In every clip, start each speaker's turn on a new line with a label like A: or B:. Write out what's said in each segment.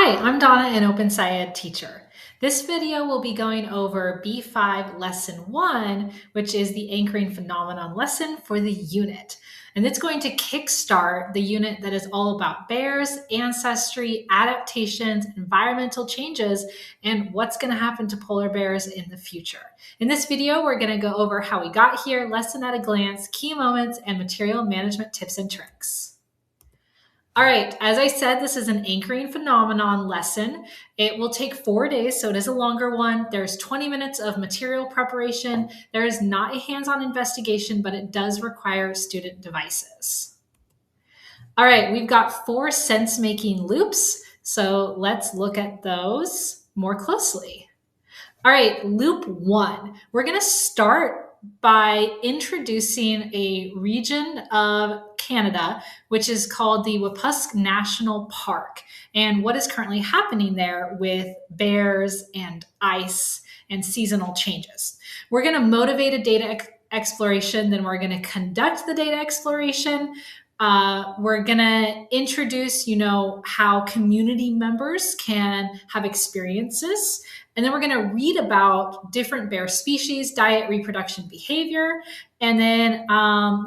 A: Hi, I'm Donna, an OpenSciEd teacher. This video will be going over B5 Lesson 1, which is the anchoring phenomenon lesson for the unit. And it's going to kickstart the unit that is all about bears, ancestry, adaptations, environmental changes, and what's going to happen to polar bears in the future. In this video, we're going to go over how we got here, lesson at a glance, key moments, and material management tips and tricks. All right, as I said, this is an anchoring phenomenon lesson. It will take 4 days, so it is a longer one. There's 20 minutes of material preparation. There is not a hands-on investigation, but it does require student devices. All right, we've got 4 sense-making loops, so let's look at those more closely. All right, loop 1. We're going to start by introducing a region of Canada, which is called the Wapusk National Park, and what is currently happening there with bears and ice and seasonal changes. We're going to motivate a data exploration, then we're going to conduct the data exploration. We're going to introduce, how community members can have experiences. And then we're going to read about different bear species, diet, reproduction, behavior. And then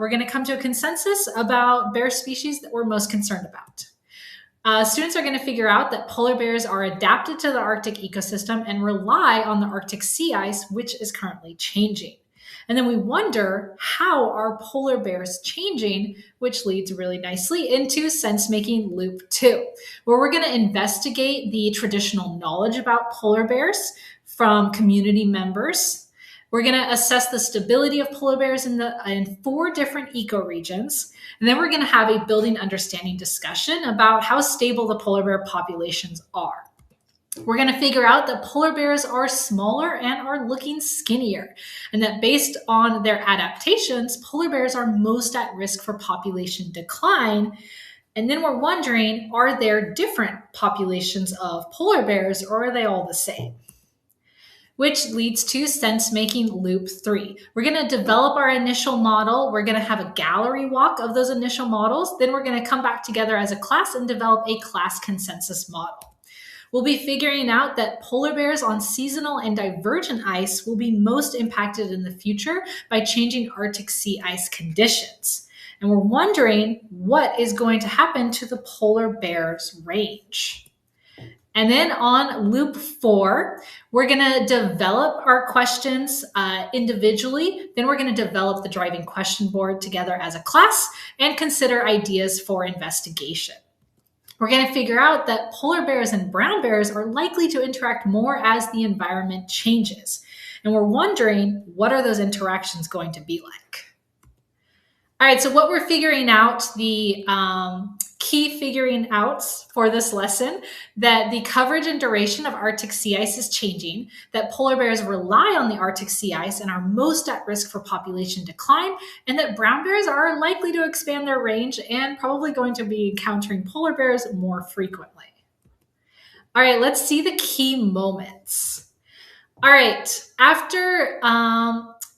A: we're going to come to a consensus about bear species that we're most concerned about. Students are going to figure out that polar bears are adapted to the Arctic ecosystem and rely on the Arctic sea ice, which is currently changing. And then we wonder, how are polar bears changing, which leads really nicely into sense-making loop 2, where we're going to investigate the traditional knowledge about polar bears from community members. We're going to assess the stability of polar bears in 4 different ecoregions. And then we're going to have a building understanding discussion about how stable the polar bear populations are. We're going to figure out that polar bears are smaller and are looking skinnier, and that based on their adaptations, polar bears are most at risk for population decline. And then we're wondering, are there different populations of polar bears, or are they all the same? Which leads to sense-making loop 3. We're going to develop our initial model. We're going to have a gallery walk of those initial models. Then we're going to come back together as a class and develop a class consensus model. We'll be figuring out that polar bears on seasonal and divergent ice will be most impacted in the future by changing Arctic sea ice conditions. And we're wondering what is going to happen to the polar bear's range. And then on loop 4, we're going to develop our questions individually. Then we're going to develop the driving question board together as a class and consider ideas for investigation. We're going to figure out that polar bears and brown bears are likely to interact more as the environment changes. And we're wondering, what are those interactions going to be like? All right, so what we're figuring out, the key figuring outs for this lesson, that the coverage and duration of Arctic sea ice is changing, that polar bears rely on the Arctic sea ice and are most at risk for population decline, and that brown bears are likely to expand their range and probably going to be encountering polar bears more frequently. All right, let's see the key moments. All right, after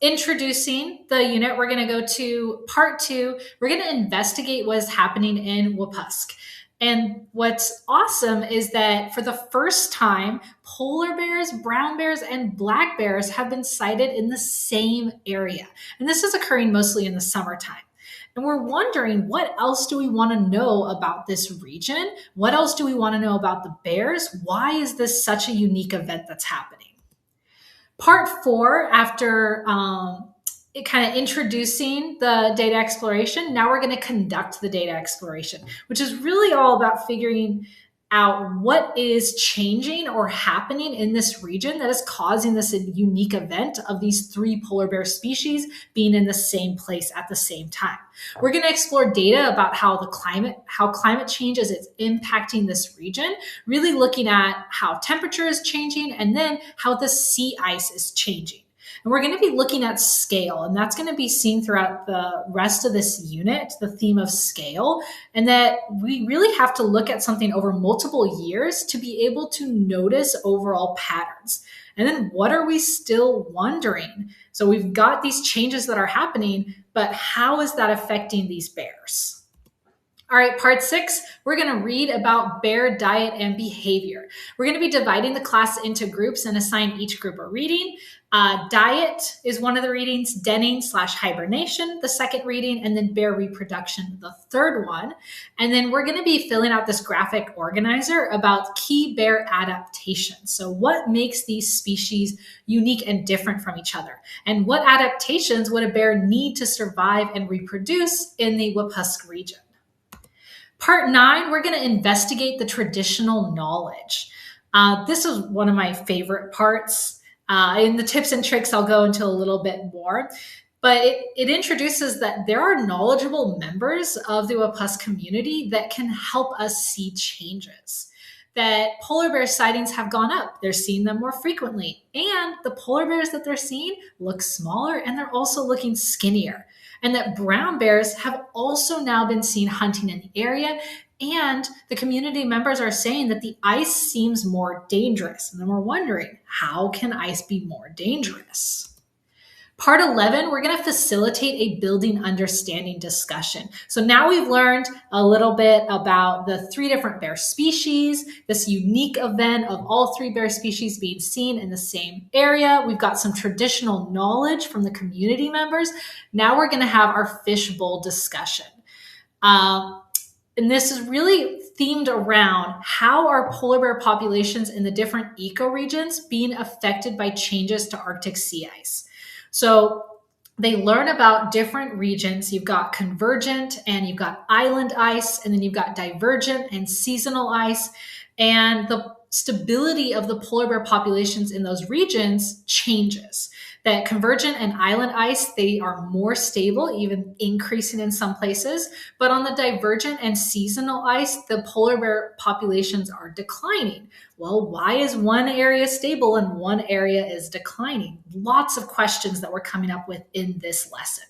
A: introducing the unit, we're going to go to part 2. We're going to investigate what is happening in Wapusk. And what's awesome is that for the first time, polar bears, brown bears, and black bears have been sighted in the same area. And this is occurring mostly in the summertime. And we're wondering, what else do we want to know about this region? What else do we want to know about the bears? Why is this such a unique event that's happening? Part 4, after kind of introducing the data exploration, now we're going to conduct the data exploration, which is really all about figuring out what is changing or happening in this region that is causing this unique event of these 3 polar bear species being in the same place at the same time. We're going to explore data about how climate change is impacting this region, really looking at how temperature is changing and then how the sea ice is changing. And we're going to be looking at scale, and that's going to be seen throughout the rest of this unit, the theme of scale, and that we really have to look at something over multiple years to be able to notice overall patterns. And then what are we still wondering? So we've got these changes that are happening, but how is that affecting these bears? All right, part 6, we're going to read about bear diet and behavior. We're going to be dividing the class into groups and assign each group a reading. Diet is one of the readings, denning/hibernation, the second reading, and then bear reproduction, the third one. And then we're going to be filling out this graphic organizer about key bear adaptations. So what makes these species unique and different from each other? And what adaptations would a bear need to survive and reproduce in the Wapusque region? Part 9, we're going to investigate the traditional knowledge. This is one of my favorite parts. In the tips and tricks, I'll go into a little bit more. But it introduces that there are knowledgeable members of the Wapusque community that can help us see changes. That polar bear sightings have gone up. They're seeing them more frequently. And the polar bears that they're seeing look smaller, and they're also looking skinnier. And that brown bears have also now been seen hunting in the area. And the community members are saying that the ice seems more dangerous. And then we're wondering, how can ice be more dangerous? Part 11, we're going to facilitate a building understanding discussion. So now we've learned a little bit about the 3 different bear species, this unique event of all 3 bear species being seen in the same area. We've got some traditional knowledge from the community members. Now we're going to have our fishbowl discussion. And this is really themed around how are polar bear populations in the different ecoregions being affected by changes to Arctic sea ice. So they learn about different regions. You've got convergent and you've got island ice, and then you've got divergent and seasonal ice. And the stability of the polar bear populations in those regions changes. That convergent and island ice, they are more stable, even increasing in some places. But on the divergent and seasonal ice, the polar bear populations are declining. Well, why is one area stable and one area is declining? Lots of questions that we're coming up with in this lesson.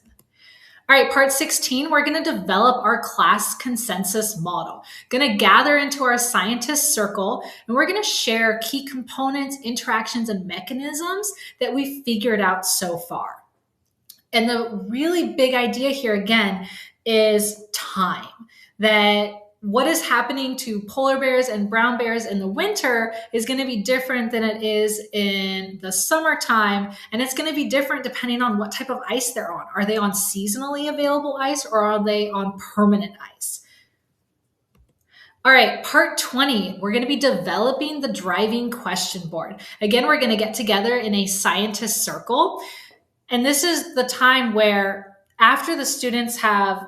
A: All right, part 16, we're going to develop our class consensus model. Going to gather into our scientist circle, and we're going to share key components, interactions, and mechanisms that we've figured out so far. And the really big idea here, again, is time. That what is happening to polar bears and brown bears in the winter is going to be different than it is in the summertime. And it's going to be different depending on what type of ice they're on. Are they on seasonally available ice, or are they on permanent ice? All right, part 20, we're going to be developing the driving question board. Again, we're going to get together in a scientist circle. And this is the time where, after the students have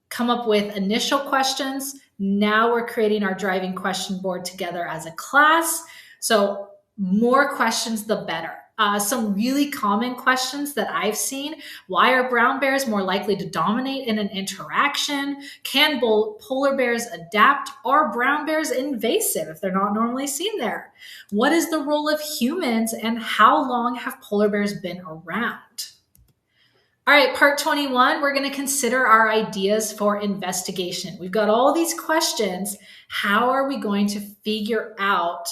A: come up with initial questions, now we're creating our driving question board together as a class. So more questions, the better. Some really common questions that I've seen: why are brown bears more likely to dominate in an interaction? Can polar bears adapt? Are brown bears invasive if they're not normally seen there? What is the role of humans, and how long have polar bears been around? All right, part 21, we're going to consider our ideas for investigation. We've got all these questions. How are we going to figure out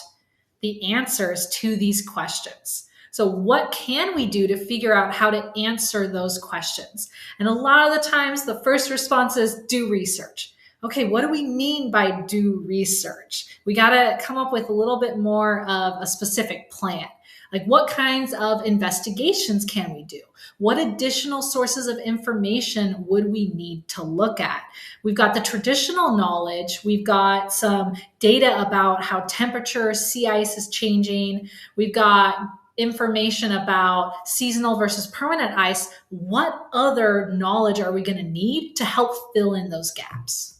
A: the answers to these questions? So what can we do to figure out how to answer those questions? And a lot of the times, the first response is do research. Okay, what do we mean by do research? We got to come up with a little bit more of a specific plan. Like, what kinds of investigations can we do? What additional sources of information would we need to look at? We've got the traditional knowledge. We've got some data about how temperature, sea ice is changing. We've got information about seasonal versus permanent ice. What other knowledge are we going to need to help fill in those gaps?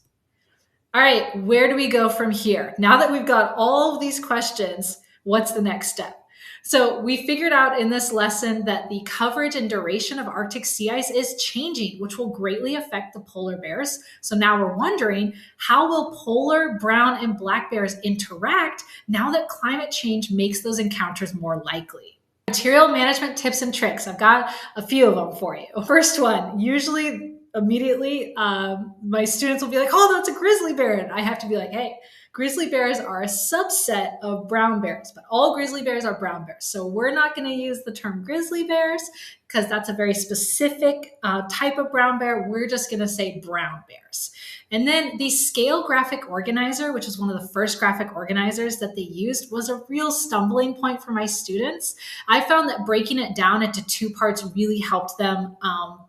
A: All right, where do we go from here? Now that we've got all of these questions, what's the next step? So we figured out in this lesson that the coverage and duration of Arctic sea ice is changing, which will greatly affect the polar bears. So now we're wondering, how will polar, brown, and black bears interact now that climate change makes those encounters more likely? Material management tips and tricks. I've got a few of them for you. First one, usually immediately my students will be like, oh, that's a grizzly bear. And I have to be like, hey, grizzly bears are a subset of brown bears, but all grizzly bears are brown bears. So we're not going to use the term grizzly bears because that's a very specific type of brown bear. We're just going to say brown bears. And then the scale graphic organizer, which is one of the first graphic organizers that they used, was a real stumbling point for my students. I found that breaking it down into two parts really helped them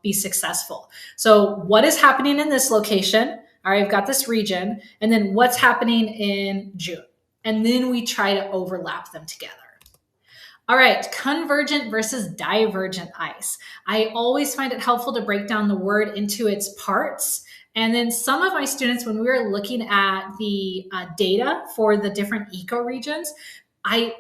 A: be successful. So what is happening in this location? All right, I've got this region. And then what's happening in June? And then we try to overlap them together. All right, convergent versus divergent ice. I always find it helpful to break down the word into its parts. And then some of my students, when we were looking at the data for the different ecoregions,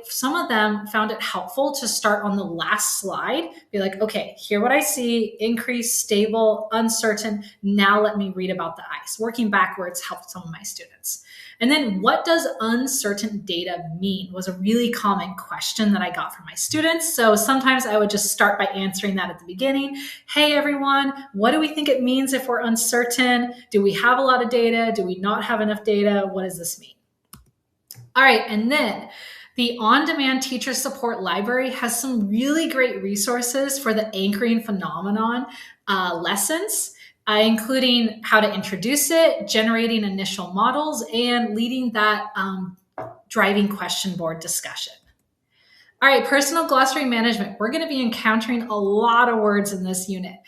A: some of them found it helpful to start on the last slide, be like, okay, here what I see, increased, stable, uncertain. Now let me read about the ice. Working backwards helped some of my students. And then what does uncertain data mean was a really common question that I got from my students. So sometimes I would just start by answering that at the beginning. Hey, everyone, what do we think it means if we're uncertain? Do we have a lot of data? Do we not have enough data? What does this mean? All right, and then the on-demand teacher support library has some really great resources for the anchoring phenomenon lessons, including how to introduce it, generating initial models, and leading that driving question board discussion. All right, personal glossary management. We're going to be encountering a lot of words in this unit.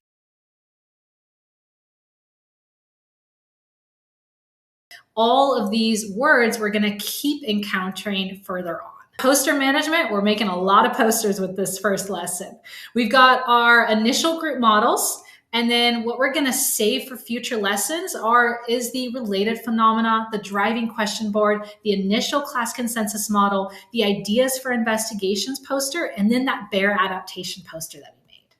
A: All of these words we're going to keep encountering further on. Poster management, we're making a lot of posters with this first lesson. We've got our initial group models, and then what we're going to save for future lessons is the related phenomena, the driving question board, the initial class consensus model, the ideas for investigations poster, and then that bear adaptation poster that we made.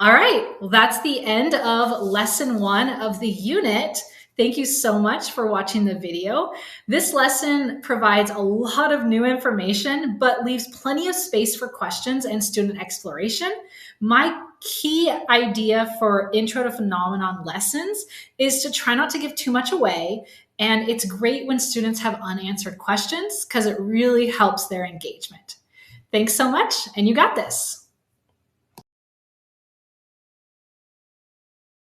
A: All right, well, that's the end of lesson 1 of the unit. Thank you so much for watching the video. This lesson provides a lot of new information, but leaves plenty of space for questions and student exploration. My key idea for Intro to Phenomenon lessons is to try not to give too much away. And it's great when students have unanswered questions because it really helps their engagement. Thanks so much, and you got this.